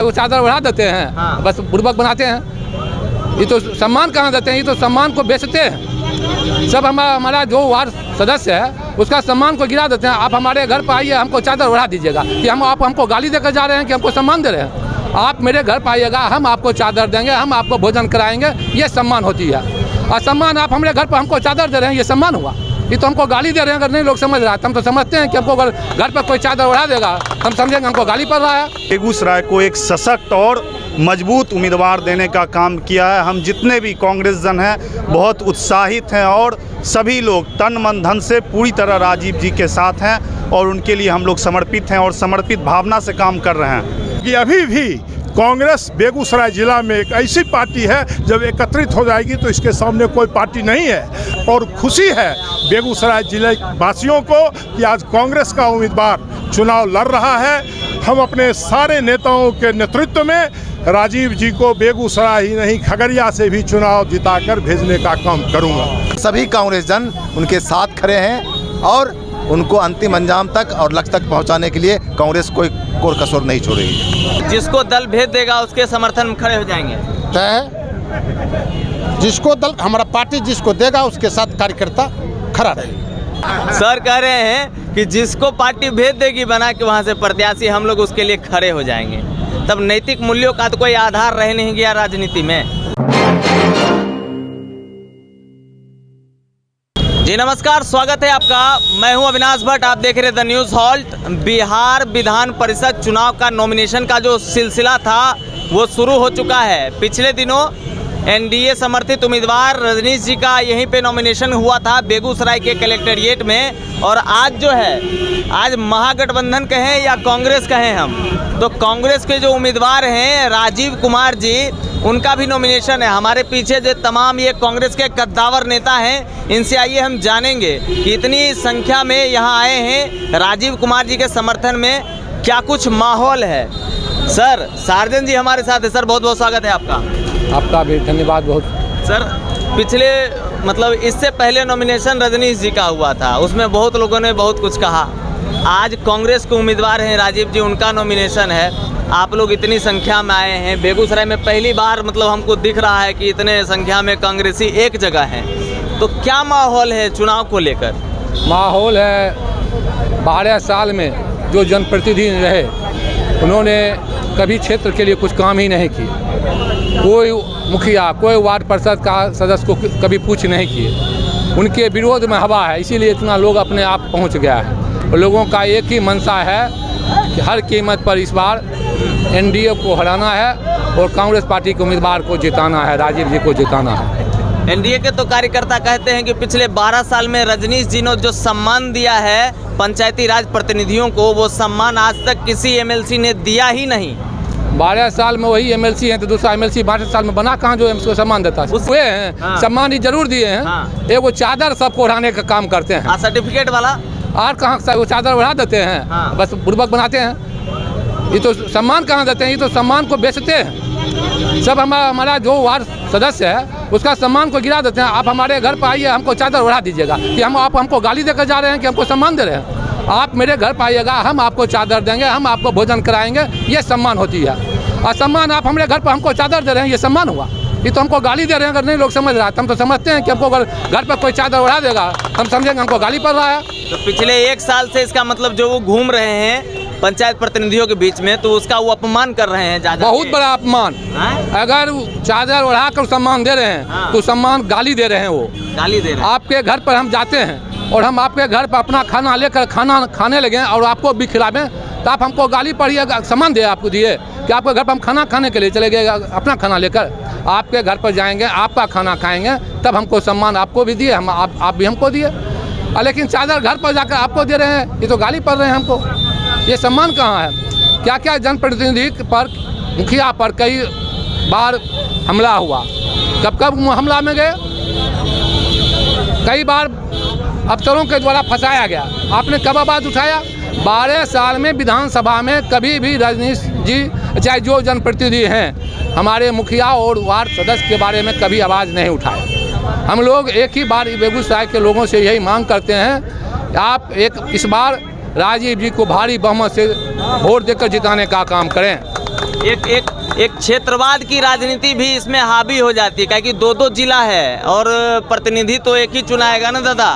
वो चादर उड़ा देते हैं। हाँ। बस बुड़बक बनाते हैं। ये तो सम्मान कहाँ देते हैं, ये तो सम्मान को बेचते हैं। सब हमारा जो वार्ड सदस्य है उसका सम्मान को गिरा देते हैं। आप हमारे घर पर आइए, हमको चादर उड़ा दीजिएगा कि आप हमको गाली देकर जा रहे हैं कि हमको सम्मान दे रहे हैं। आप मेरे घर पर आइएगा, हम आपको चादर देंगे, हम आपको भोजन कराएंगे, ये सम्मान होती है। और सम्मान आप हमारे घर पर हमको चादर दे रहे हैं, ये सम्मान हुआ। ये तो हमको गाली दे रहे हैं। अगर नहीं लोग समझ रहा है, हम तो समझते हैं कि हमको अगर घर पर कोई चादर उड़ा देगा हम समझेंगे हमको गाली पड़ रहा है। बेगूसराय को एक सशक्त और मजबूत उम्मीदवार देने का काम किया है। हम जितने भी कांग्रेस जन हैं बहुत उत्साहित हैं और सभी लोग तन मन धन से पूरी तरह राजीव जी के साथ हैं और उनके लिए हम लोग समर्पित हैं और समर्पित भावना से काम कर रहे हैं कि अभी भी कांग्रेस बेगूसराय जिला में एक ऐसी पार्टी है जब एकत्रित हो जाएगी तो इसके सामने कोई पार्टी नहीं है। और खुशी है बेगूसराय जिले वासियों को कि आज कांग्रेस का उम्मीदवार चुनाव लड़ रहा है। हम अपने सारे नेताओं के नेतृत्व में राजीव जी को बेगूसराय ही नहीं खगड़िया से भी चुनाव जिताकर भेजने का काम करूंगा। सभी कांग्रेस जन उनके साथ खड़े हैं और उनको अंतिम अंजाम तक और लक्ष्य तक पहुंचाने के लिए कांग्रेस कोई कोर कसर नहीं छोड़ेगी। जिसको दल भेज देगा उसके समर्थन में खड़े हो जाएंगे। तय जिसको दल हमारा पार्टी जिसको देगा उसके साथ कार्यकर्ता खड़ा रहेगा। सर कह रहे हैं कि जिसको पार्टी भेज देगी बना के वहाँ से प्रत्याशी, हम लोग उसके लिए खड़े हो जाएंगे। तब नैतिक मूल्यों का तो कोई आधार रह नहीं गया राजनीति में। जी नमस्कार, स्वागत है आपका। मैं हूं अविनाश भट्ट, आप देख रहे the news halt. Bihar Vidhan Parishad चुनाव का नॉमिनेशन का जो सिलसिला था वो शुरू हो चुका है। पिछले दिनों एनडीए समर्थित उम्मीदवार रजनीश जी का यहीं पे नॉमिनेशन हुआ था बेगूसराय के कलेक्ट्रेट में। और आज जो है, आज महागठबंधन कहें या कांग्रेस कहें हम, तो कांग्रेस के जो उम्मीदवार हैं राजीव कुमार जी, उनका भी नॉमिनेशन है। हमारे पीछे जो तमाम ये कांग्रेस के कद्दावर नेता हैं, इनसे आइए हम जानेंगे कि इतनी संख्या में यहाँ आए हैं राजीव कुमार जी के समर्थन में, क्या कुछ माहौल है। सर सार्जन जी हमारे साथ है। सर बहुत बहुत स्वागत है आपका। आपका भी धन्यवाद बहुत। सर पिछले मतलब इससे पहले नॉमिनेशन रजनीश जी का हुआ था, उसमें बहुत लोगों ने बहुत कुछ कहा। आज कांग्रेस के उम्मीदवार हैं राजीव जी, उनका नॉमिनेशन है। आप लोग इतनी संख्या में आए हैं। बेगूसराय में पहली बार मतलब हमको दिख रहा है कि इतने संख्या में कांग्रेसी एक जगह हैं। तो क्या माहौल है चुनाव को लेकर? माहौल है 12 साल में जो जनप्रतिनिधि रहे उन्होंने कभी क्षेत्र के लिए कुछ काम ही नहीं किए। कोई मुखिया, कोई वार्ड परिषद का सदस्य को कभी पूछ नहीं किए। उनके विरोध में हवा है, इसीलिए इतना लोग अपने आप पहुंच गया है। और लोगों का एक ही मंशा है कि हर कीमत पर इस बार एनडीए को हराना है और कांग्रेस पार्टी के उम्मीदवार को जिताना है, राजीव जी को जिताना है। एनडीए के तो कार्यकर्ता कहते हैं कि पिछले 12 साल में रजनीश जी ने जो सम्मान दिया है पंचायती राज प्रतिनिधियों को, वो सम्मान आज तक किसी एमएलसी ने दिया ही नहीं। 12 साल में वही एमएलसी हैं तो दूसरा एमएलसी 12 साल में बना कहाँ जो उसको सम्मान देता है। हुए हैं। हाँ। सम्मान ही जरूर दिए हैं। हाँ। एगो चादर सबको उड़ाने का काम करते हैं। सर्टिफिकेट वाला और कहाँ वो चादर उड़ा देते हैं। हाँ। बस बुड़बक बनाते हैं। ये तो सम्मान कहाँ देते हैं, ये तो सम्मान को बेचते हैं। सब हमारा जो वार्ड सदस्य है उसका सम्मान को गिरा देते हैं। आप हमारे घर पर आइए, हमको चादर उड़ा दीजिएगा कि आप हमको गाली देकर जा रहे हैं कि हमको सम्मान दे रहे हैं। आप मेरे घर पर आइएगा, हम आपको चादर देंगे, हम आपको भोजन कराएंगे, ये सम्मान होती है। और सम्मान आप हमारे घर पर हमको चादर दे रहे हैं, ये सम्मान हुआ। ये तो हमको गाली दे रहे हैं। अगर नहीं लोग समझ रहा है, हम तो समझते हैं कि हमको अगर घर पर कोई चादर उड़ा देगा हम समझेंगे हमको गाली पड़ रहा है। तो पिछले 1 साल से इसका मतलब जो वो घूम रहे हैं पंचायत प्रतिनिधियों के बीच में, तो उसका वो अपमान कर रहे हैं ज्यादा। बहुत बड़ा अपमान। अगर चादर उड़ा कर सम्मान दे रहे हैं। हाँ। तो सम्मान गाली दे रहे हैं, वो गाली दे रहे हैं। आपके घर पर हम जाते हैं और हम आपके घर पर अपना खाना लेकर खाने लगे और आपको भी खिलावें तो आप हमको गाली पड़िए, सम्मान दे आपको दिए कि आपके घर पर हम खाना खाने के लिए चले गए, अपना खाना लेकर आपके घर पर जाएंगे, आपका खाना खाएंगे, तब हमको सम्मान आपको भी दिए, हम आप भी हमको दिए। लेकिन चादर घर पर जाकर आपको दे रहे हैं, ये तो गाली पड़ रहे हैं हमको। ये सम्मान कहाँ है? क्या क्या जनप्रतिनिधि पर, मुखिया पर कई बार हमला हुआ। कब कब हमला में गए? कई बार अफसरों के द्वारा फंसाया गया। आपने कब आवाज़ उठाया? 12 साल में विधानसभा में कभी भी रजनीश जी चाहे जो जनप्रतिनिधि हैं हमारे मुखिया और वार्ड सदस्य के बारे में कभी आवाज़ नहीं उठाए। हम लोग एक ही बार बेगूसराय के लोगों से यही मांग करते हैं, आप इस बार राजीव जी को भारी बहुमत से वोट देकर जिताने का काम करें। एक क्षेत्रवाद की राजनीति भी इसमें हावी हो जाती है, क्या कि दो जिला है और प्रतिनिधि तो एक ही चुनाएगा ना दादा,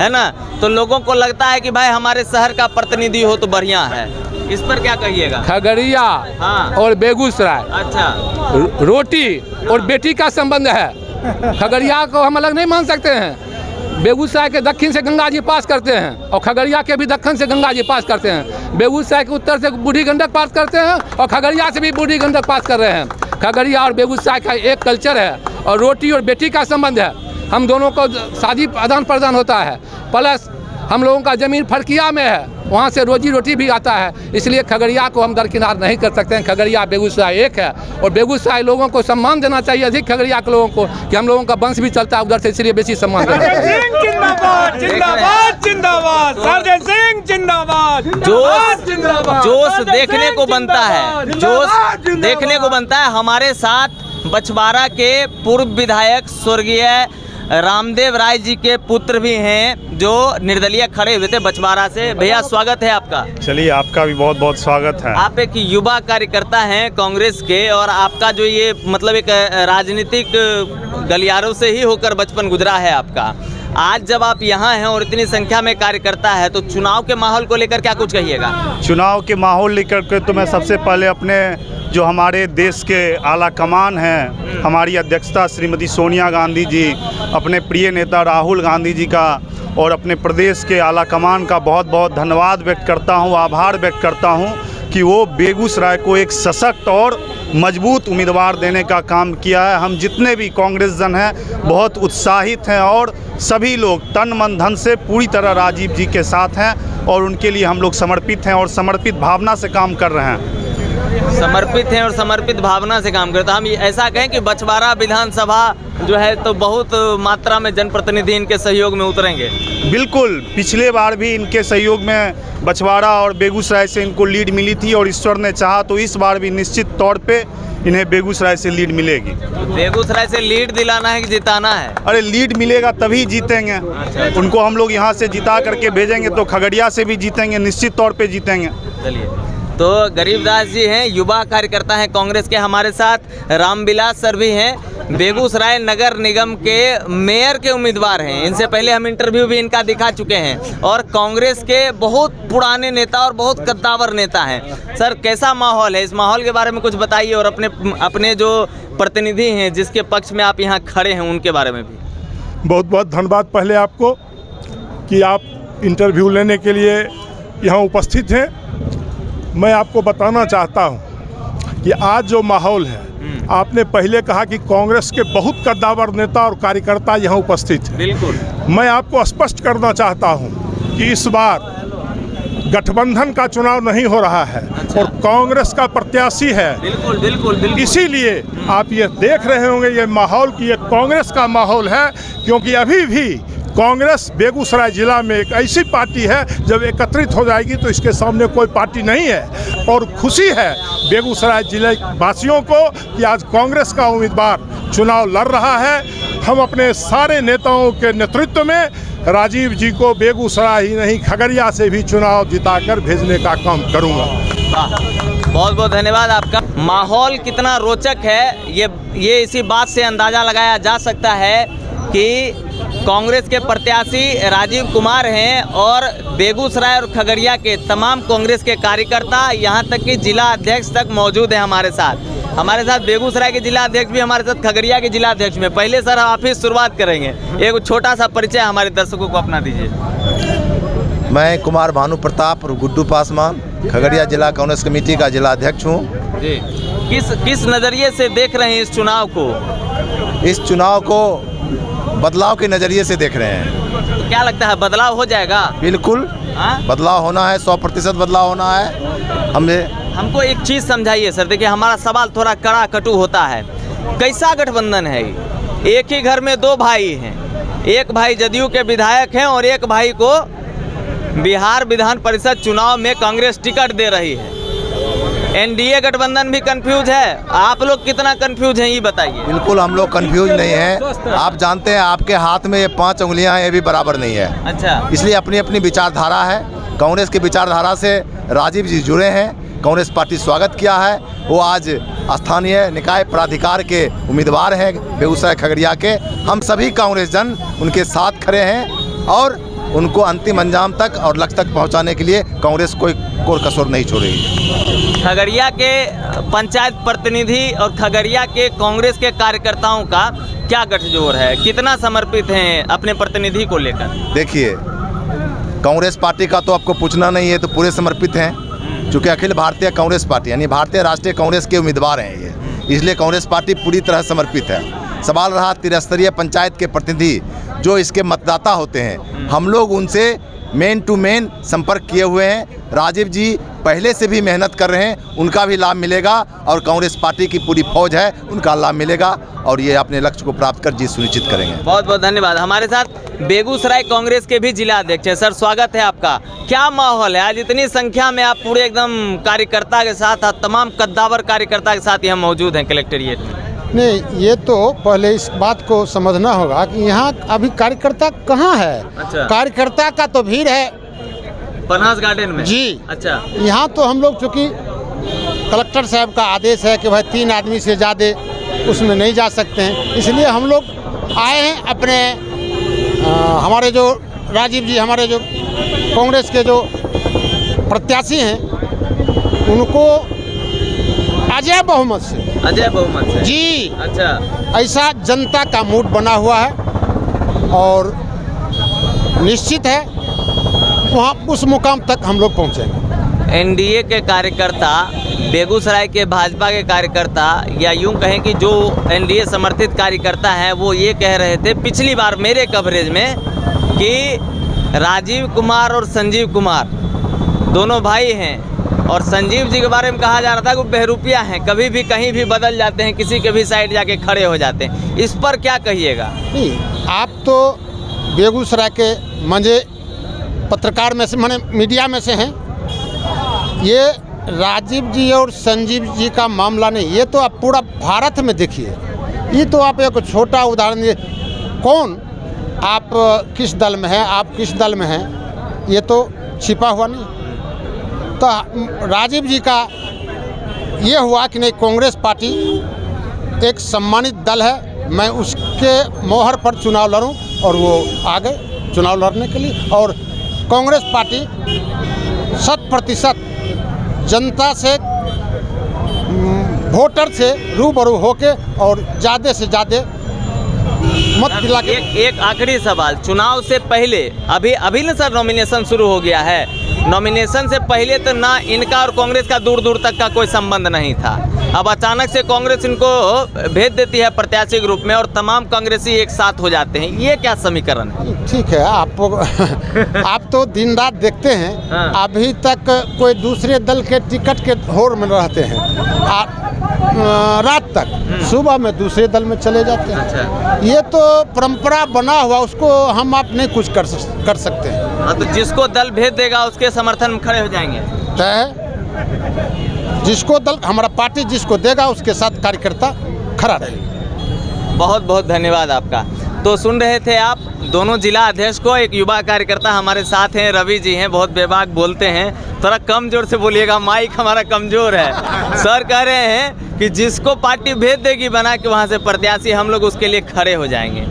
है ना। तो लोगों को लगता है कि भाई हमारे शहर का प्रतिनिधि हो तो बढ़िया है। इस पर क्या कहिएगा? खगड़िया हाँ। और बेगूसराय अच्छा, रोटी और बेटी का संबंध है। खगड़िया को हम अलग नहीं मान सकते हैं। बेगूसराय के दक्षिण से गंगा जी पास करते हैं और खगड़िया के भी दक्षिण से गंगा जी पास करते हैं। बेगूसराय के उत्तर से बूढ़ी गंडक पास करते हैं और खगड़िया से भी बूढ़ी गंडक पास कर रहे हैं। खगड़िया और बेगूसराय का एक कल्चर है और रोटी और बेटी का संबंध है। हम दोनों को शादी आदान प्रदान होता है, प्लस हम लोगों का ज़मीन फड़किया में है, वहाँ से रोजी रोटी भी आता है। इसलिए खगड़िया को हम दरकिनार नहीं कर सकते हैं। खगड़िया बेगूसराय एक है और बेगूसराय लोगों को सम्मान देना चाहिए अधिक खगड़िया के लोगों को, कि हम लोगों का वंश भी चलता है उधर से, इसलिए बेसी सम्मान देना चाहिए। जिंदाबाद जिंदाबाद जिंदाबाद, सरजन सिंह जिंदाबाद। जोश देखने को बनता है, जोश देखने को बनता है। हमारे साथ बछवाड़ा के पूर्व विधायक स्वर्गीय रामदेव राय जी के पुत्र भी हैं जो निर्दलीय खड़े हुए थे बछवाड़ा से। भैया स्वागत है आपका। चलिए, आपका भी बहुत बहुत स्वागत है। आप एक युवा कार्यकर्ता हैं कांग्रेस के और आपका जो ये मतलब एक राजनीतिक गलियारों से ही होकर बचपन गुजरा है आपका। आज जब आप यहाँ हैं और इतनी संख्या में कार्यकर्ता है तो चुनाव के माहौल को लेकर क्या कुछ कहिएगा? चुनाव के माहौल लेकर के तो मैं सबसे पहले अपने जो हमारे देश के आला कमान हैं, हमारी अध्यक्षता श्रीमती सोनिया गांधी जी, अपने प्रिय नेता राहुल गांधी जी का और अपने प्रदेश के आला कमान का बहुत बहुत धन्यवाद व्यक्त करता हूं, आभार व्यक्त करता हूं कि वो बेगूसराय को एक सशक्त और मजबूत उम्मीदवार देने का काम किया है। हम जितने भी कांग्रेस जन हैं बहुत उत्साहित हैं और सभी लोग तन मन धन से पूरी तरह राजीव जी के साथ हैं और उनके लिए हम लोग समर्पित हैं और समर्पित भावना से काम कर रहे हैं। समर्पित हैं और समर्पित भावना से काम करता। हम ऐसा कहें कि बछवाड़ा विधानसभा जो है तो बहुत मात्रा में जनप्रतिनिधि इनके सहयोग में उतरेंगे। बिल्कुल, पिछले बार भी इनके सहयोग में बछवाड़ा और बेगूसराय से इनको लीड मिली थी और ईश्वर ने चाहा तो इस बार भी निश्चित तौर पे इन्हें बेगूसराय से लीड मिलेगी। बेगूसराय से लीड दिलाना है कि जिताना है? अरे लीड मिलेगा तभी जीतेंगे। उनको हम लोग यहाँ से जिता करके भेजेंगे तो खगड़िया से भी जीतेंगे, निश्चित तौर पे जीतेंगे। चलिए, तो गरीबदास जी हैं, युवा कार्यकर्ता हैं कांग्रेस के, हमारे साथ रामविलास सर भी हैं, बेगूसराय नगर निगम के मेयर के उम्मीदवार हैं। इनसे पहले हम इंटरव्यू भी इनका दिखा चुके हैं और कांग्रेस के बहुत पुराने नेता और बहुत कद्दावर नेता हैं। सर, कैसा माहौल है? इस माहौल के बारे में कुछ बताइए और अपने जो प्रतिनिधि हैं जिसके पक्ष में आप यहाँ खड़े हैं उनके बारे में भी। बहुत बहुत धन्यवाद पहले आपको कि आप इंटरव्यू लेने के लिए यहाँ उपस्थित हैं। मैं आपको बताना चाहता हूँ कि आज जो माहौल है, आपने पहले कहा कि कांग्रेस के बहुत कद्दावर नेता और कार्यकर्ता यहाँ उपस्थित हैं। बिल्कुल, मैं आपको स्पष्ट करना चाहता हूँ कि इस बार गठबंधन का चुनाव नहीं हो रहा है और कांग्रेस का प्रत्याशी है। बिल्कुल बिल्कुल बिल्कुल। इसीलिए आप ये देख रहे होंगे ये माहौल कि ये कांग्रेस का माहौल है, क्योंकि अभी भी कांग्रेस बेगूसराय जिला में एक ऐसी पार्टी है जब एकत्रित हो जाएगी तो इसके सामने कोई पार्टी नहीं है। और खुशी है बेगूसराय जिले वासियों को कि आज कांग्रेस का उम्मीदवार चुनाव लड़ रहा है। हम अपने सारे नेताओं के नेतृत्व में राजीव जी को बेगूसराय ही नहीं खगड़िया से भी चुनाव जिताकर भेजने का काम करूंगा। बहुत बहुत धन्यवाद आपका। माहौल कितना रोचक है ये इसी बात से अंदाज़ा लगाया जा सकता है कि कांग्रेस के प्रत्याशी राजीव कुमार हैं और बेगूसराय और खगड़िया के तमाम कांग्रेस के कार्यकर्ता, यहाँ तक कि जिला अध्यक्ष तक मौजूद हैं हमारे साथ बेगूसराय के जिला अध्यक्ष भी हमारे साथ, खगड़िया के जिला अध्यक्ष में। पहले सर आप ही शुरुआत करेंगे, एक छोटा सा परिचय हमारे दर्शकों को अपना दीजिए। मैं कुमार भानु प्रताप और गुड्डू पासवान खगड़िया जिला कांग्रेस कमेटी का जिला अध्यक्ष हूँ। जी, किस नज़रिए से देख रहे हैं इस चुनाव को? इस चुनाव को बदलाव के नज़रिए से देख रहे हैं। तो क्या लगता है बदलाव हो जाएगा? बिल्कुल, बदलाव होना है, 100% बदलाव होना है। हमको एक चीज़ समझाइए सर। देखिए, हमारा सवाल थोड़ा कड़ा कटु होता है। कैसा गठबंधन है? एक ही घर में दो भाई हैं, एक भाई जदयू के विधायक हैं और एक भाई को बिहार विधान परिषद चुनाव में कांग्रेस टिकट दे रही है। एनडीए गठबंधन भी कंफ्यूज है। आप लोग कितना कंफ्यूज हैं ये बताइए। बिल्कुल, हम लोग कंफ्यूज नहीं हैं। आप जानते हैं आपके हाथ में ये 5 उंगलियां हैं, ये भी बराबर नहीं है। अच्छा, इसलिए अपनी अपनी विचारधारा है। कांग्रेस की विचारधारा से राजीव जी जुड़े हैं, कांग्रेस पार्टी स्वागत किया है। वो आज स्थानीय निकाय प्राधिकार के उम्मीदवार हैं बेगूसराय खगड़िया के। हम सभी कांग्रेस जन उनके साथ खड़े हैं और उनको अंतिम अंजाम तक और लक्ष्य तक पहुंचाने के लिए कांग्रेस कोई कसर नहीं छोड़ेगी। खगड़िया के पंचायत प्रतिनिधि और खगड़िया के कांग्रेस के कार्यकर्ताओं का क्या गठजोड़ है, कितना समर्पित हैं अपने प्रतिनिधि को लेकर? देखिए, कांग्रेस पार्टी का तो आपको पूछना नहीं है, तो पूरे समर्पित हैं। चूँकि अखिल भारतीय कांग्रेस पार्टी यानी भारतीय राष्ट्रीय कांग्रेस के उम्मीदवार हैं ये, इसलिए कांग्रेस पार्टी पूरी तरह समर्पित है। सवाल रहा त्रिस्तरीय पंचायत के प्रतिनिधि जो इसके मतदाता होते हैं, हम लोग उनसे मेन टू मेन संपर्क किए हुए हैं। राजीव जी पहले से भी मेहनत कर रहे हैं, उनका भी लाभ मिलेगा और कांग्रेस पार्टी की पूरी फौज है, उनका लाभ मिलेगा और ये अपने लक्ष्य को प्राप्त कर जीत सुनिश्चित करेंगे। बहुत बहुत धन्यवाद। हमारे साथ बेगूसराय कांग्रेस के भी जिला अध्यक्ष है। सर, स्वागत है आपका। क्या माहौल है आज, इतनी संख्या में आप पूरे एकदम कार्यकर्ता के साथ, तमाम कद्दावर कार्यकर्ता के साथ यहाँ मौजूद हैं कलेक्ट्रेट में? नहीं, ये तो पहले इस बात को समझना होगा कि यहाँ अभी कार्यकर्ता कहाँ है। अच्छा। कार्यकर्ता का तो भीड़ है पन्हास गार्डन में जी। अच्छा। यहाँ तो हम लोग चूँकि कलेक्टर साहब का आदेश है कि भाई 3 आदमी से ज़्यादा उसमें नहीं जा सकते हैं, इसलिए हम लोग आए हैं अपने हमारे जो राजीव जी, हमारे जो कांग्रेस के जो प्रत्याशी हैं, उनको अजय बहुमत से जी। अच्छा। ऐसा जनता का मूड बना हुआ है और निश्चित है वहाँ उस मुकाम तक हम लोग पहुँचेंगे। एनडीए के कार्यकर्ता, बेगूसराय के भाजपा के कार्यकर्ता, या यूं कहें कि जो एनडीए समर्थित कार्यकर्ता हैं, वो ये कह रहे थे पिछली बार मेरे कवरेज में कि राजीव कुमार और संजीव कुमार दोनों भाई हैं और संजीव जी के बारे में कहा जा रहा था कि वो बहरूपिया हैं, कभी भी कहीं भी बदल जाते हैं, किसी के भी साइड जाके खड़े हो जाते हैं। इस पर क्या कहिएगा? नहीं, आप तो बेगूसराय के मंझे पत्रकार में से, माने मीडिया में से हैं। ये राजीव जी और संजीव जी का मामला नहीं, ये तो आप पूरा भारत में देखिए। ये तो आप एक छोटा उदाहरण दिए, कौन आप किस दल में हैं, आप किस दल में हैं, ये तो छिपा हुआ नहीं। तो राजीव जी का ये हुआ कि नहीं, कांग्रेस पार्टी एक सम्मानित दल है, मैं उसके मोहर पर चुनाव लड़ूं और वो आ गए चुनाव लड़ने के लिए। और कांग्रेस पार्टी 100% जनता से, वोटर से रूबरू होके और ज़्यादा से ज़्यादा मत दिला के। एक आखिरी सवाल, चुनाव से पहले अभी ना सर नॉमिनेशन शुरू हो गया है, नॉमिनेशन से पहले तो ना इनका और कांग्रेस का दूर दूर तक का कोई संबंध नहीं था। अब अचानक से कांग्रेस इनको भेज देती है प्रत्याशी के रूप में और तमाम कांग्रेसी एक साथ हो जाते हैं, ये क्या समीकरण है? ठीक है, आप तो दिन रात देखते हैं। हाँ। अभी तक कोई दूसरे दल के टिकट के होड़ में रहते हैं, रात तक, सुबह में दूसरे दल में चले जाते हैं। अच्छा। ये तो परंपरा बना हुआ, उसको हम आप नहीं कुछ कर सकते हैं। हाँ, तो जिसको दल भेज देगा उसके समर्थन में खड़े हो जाएंगे। तय जिसको दल, हमारा पार्टी जिसको देगा उसके साथ कार्यकर्ता खड़ा रहेगा। बहुत बहुत धन्यवाद आपका। तो सुन रहे थे आप दोनों जिला अध्यक्ष को। एक युवा कार्यकर्ता हमारे साथ हैं, रवि जी हैं, बहुत बेबाक बोलते हैं, थोड़ा कम जोर से बोलिएगा, माइक हमारा कमज़ोर है। सर कह रहे हैं कि जिसको पार्टी भेज देगी बना के वहाँ से प्रत्याशी, हम लोग उसके लिए खड़े हो जाएंगे।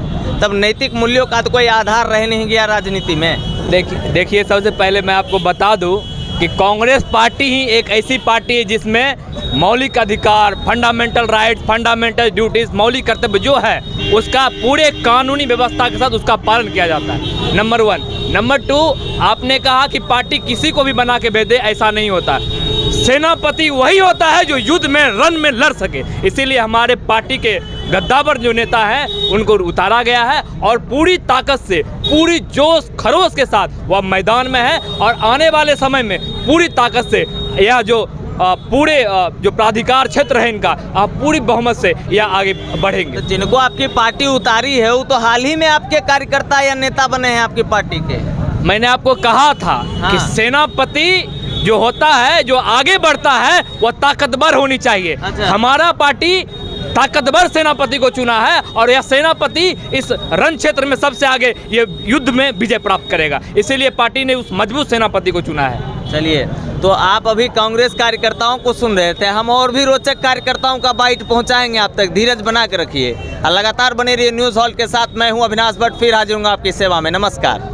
तब नैतिक मूल्यों का तो कोई आधार रह नहीं गया राजनीति में। देखिए, सबसे पहले मैं आपको बता दूं कि कांग्रेस पार्टी ही एक ऐसी पार्टी है जिसमें मौलिक अधिकार, फंडामेंटल राइट्स, फंडामेंटल ड्यूटीज़, मौलिक कर्तव्य जो है उसका पूरे कानूनी व्यवस्था के साथ उसका पालन किया जाता है, नंबर 1। नंबर 2, आपने कहा कि पार्टी किसी को भी बना के भेज दे, ऐसा नहीं होता। सेनापति वही होता है जो युद्ध में, रण में लड़ सके। इसीलिए हमारे पार्टी के गद्दावर जो नेता हैं उनको उतारा गया है और पूरी ताकत से, पूरी जोश खरोश के साथ वह मैदान में है और आने वाले समय में पूरी ताकत से यह जो पूरे जो प्राधिकार क्षेत्र है इनका, पूरी बहुमत से यह आगे बढ़ेंगे। तो जिनको आपकी पार्टी उतारी है वो तो हाल ही में आपके कार्यकर्ता या नेता बने हैं आपकी पार्टी के। मैंने आपको कहा था कि सेनापति जो होता है, जो आगे बढ़ता है, वह ताकतवर होनी चाहिए। अच्छा। हमारा पार्टी ताकतवर सेनापति को चुना है और यह सेनापति इस रण क्षेत्र में सबसे आगे ये युद्ध में विजय प्राप्त करेगा। इसीलिए पार्टी ने उस मजबूत सेनापति को चुना है। चलिए, तो आप अभी कांग्रेस कार्यकर्ताओं को सुन रहे थे, हम और भी रोचक कार्यकर्ताओं का बाइट पहुंचाएंगे आप तक, धीरज बना के रखिए और लगातार बने रहिए न्यूज़ हॉल्ट के साथ। मैं हूं अविनाश भट्ट, फिर हाजिर हूंगा आपकी सेवा में। नमस्कार।